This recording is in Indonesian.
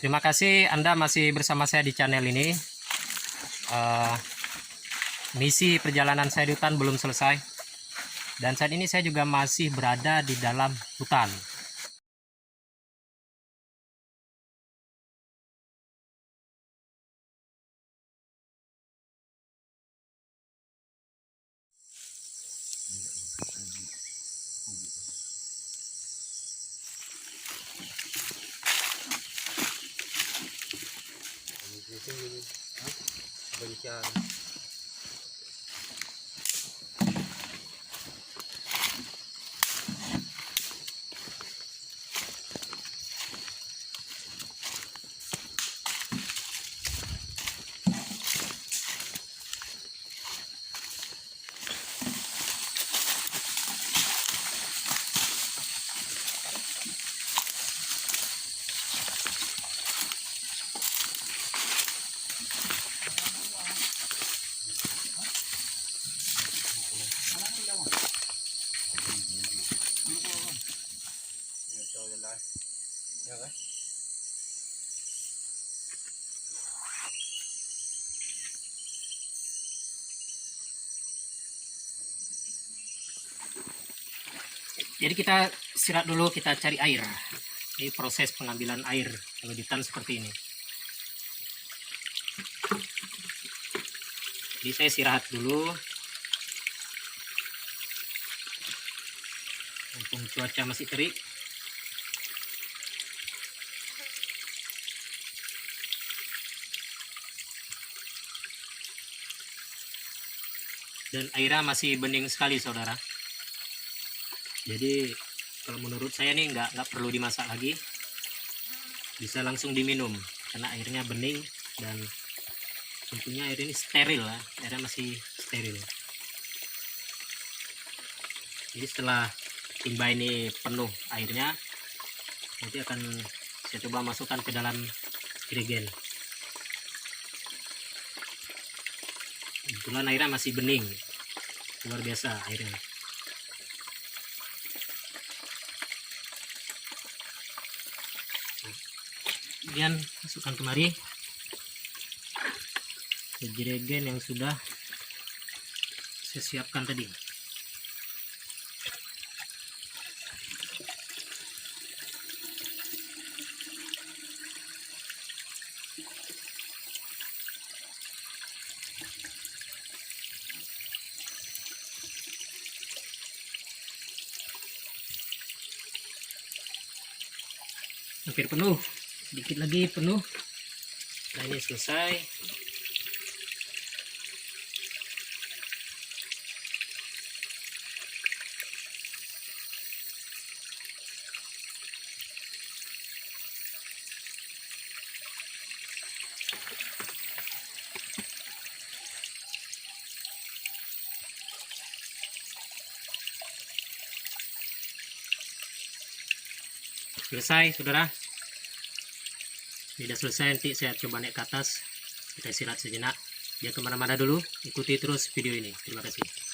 Terima kasih Anda masih bersama saya di channel ini. Misi perjalanan saya di hutan belum selesai. Dan saat ini saya juga masih berada di dalam hutan. Jadi kita istirahat dulu, kita cari air. Ini proses pengambilan air kalau di hutan seperti ini. Jadi saya istirahat dulu. Mumpung cuaca masih terik. Dan airnya masih bening sekali, saudara. Jadi kalau menurut saya nih nggak perlu dimasak lagi, bisa langsung diminum karena airnya bening dan tentunya air ini steril lah, airnya masih steril. Jadi setelah timba ini penuh airnya, nanti akan saya coba masukkan ke dalam jerigen. Kebetulan airnya masih bening, luar biasa airnya. Kemudian masukkan kemari ke jerigen yang sudah saya siapkan tadi. Hampir penuh, sedikit lagi penuh. Nah, ini selesai. Selesai, saudara. Sudah selesai, nanti saya coba naik ke atas. Kita istirahat sejenak. Jangan kemana-mana dulu, ikuti terus video ini. Terima kasih.